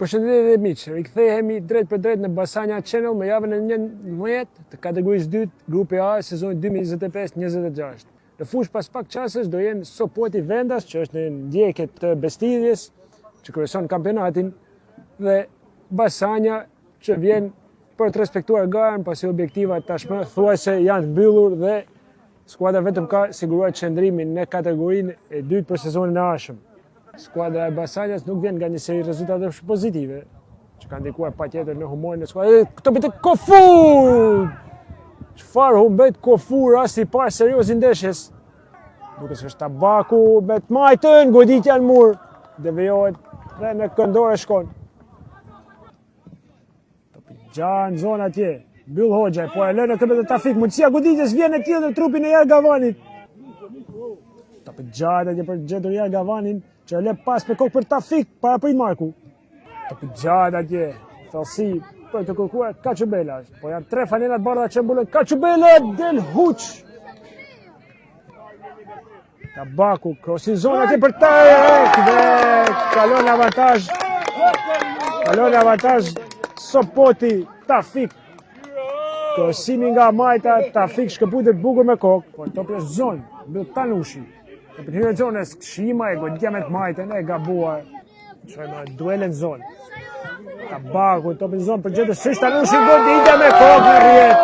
Përshëndetje dhe miq, rikthehemi drejt për drejt në Basanja Channel me javën e 11 të kategorisë 2, grupi A, sezoni 2025-26. Në fush pas pak çasësh do jenë Sopoti Vendas, që është në ndjekje të Bestidhjes, që kryeson kampionatin, dhe Basanja, që vjen për të respektuar garën, pasi objektivat tashmë thuajse janë mbyllur dhe skuadra vetëm ka siguruar qëndrimin në kategorinë e 2 për sezonin e ardhshëm. Skuadra e Basanjas nuk vjen nga një seri rezultatesh pozitive, që kanë ndikuar patjetër në humorin e skuadrës. Këto bëjtë Kofu! Çfarë humbet Kofu rasti i parë serioz i ndeshjes? Duke se është Tabaku me të majtën, goditja në mur, devijohet dhe në këndore shkon. Topi gjanë zonë atje, mbyll Hoxha, po e lënë në këmbët e Tafik, mundësia goditjes vjen e tillë në trupin e Jargavanit. Topi gjatë atje për gjetur Jargavanin, që e le pas me kokë për Tafik, para prit Marku. Topi gjatë atje, thellësi për të kërkuar Kaçubela. Po janë 3 fanelat bardha që mbulojnë Kaçubela del Huç. Tabaku, krosin zonë atje për Tarek dhe kalon avantazh. Kalon avantazh Sopoti, Tafik. Krosimi nga majta, Tafik shkëputet bukur me kokë, po topi është zonë, mbyll Tanushi. Në përhyrë e zonës, Shima e goditja me të majtën e gabuar. Shojmë duelen zonë. Tabaku, topin zonë për gjithë sërish Tanushi, goditja me kokë në rjetë.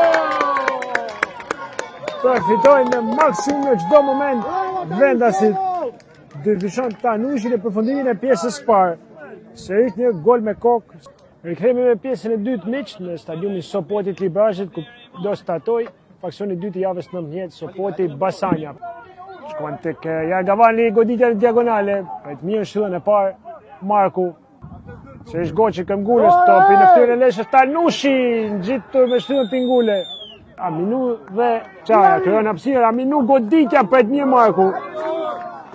Përfitojnë në maksimum në çdo moment Vendasit. Dërvishon Tanushi në përfundimin e pjesës parë. Sërish një gol me kokë. Rikthehemi me pjesën e dytë miq në stadiumin Sopotit Librazhit, ku do startoj faksioni i dytë i javës 19, Sopoti Basanja. Shkon tek Jargavani, goditja në diagonale, për të mirë shtyllën e parë, Marku. Sërish Goçi këmbgulës, topi në fytyrën e Leshës, Tanushi ngjitur me shtyllën pingule. Aminu dhe Çaja, krijon hapësirë, Aminu goditja për të mirë Marku.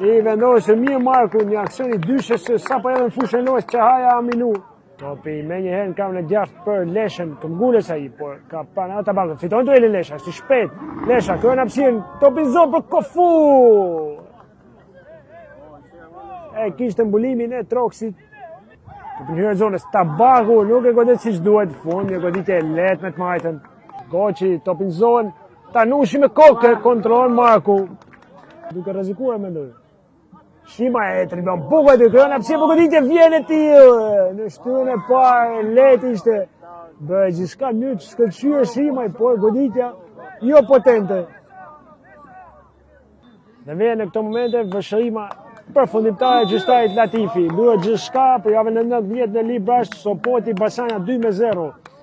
I vendosur mirë Marku, një aksion i dyshës sapo edhe në fushën e lojës Çahaja Aminu. Topi me njëherë në kamën e djathtë për Leshën, këmbgulës ai, por ka pranë Tabaku. Fiton duelin Lesha, është i shpejt. Lesha krijon hapësirën, topi zonë për Kofu. E kishte mbulimin e Troksit. Topi hyrë zonës, Tabaku nuk e godet siç duhet, fund një goditje lehtë me të majtën. Goçi topin zonë, Tanushi me kokë, kontrollon Marku. Duke rrezikuar mendoj. Shima e tribon bukur aty, krijon hapësirë për goditje, vjen e tillë. Në shtyrën e parë, lehtë ishte. Bëhet gjithçka në mënyrë të shkëlqyer Shimaj, por goditja jo potente. Dhe vjen në këto momente vëshërima përfundimtare gjyqtarit Latifi. Duhet gjithçka për javën e 19 në Librazh, Sopoti Basanja 2-0.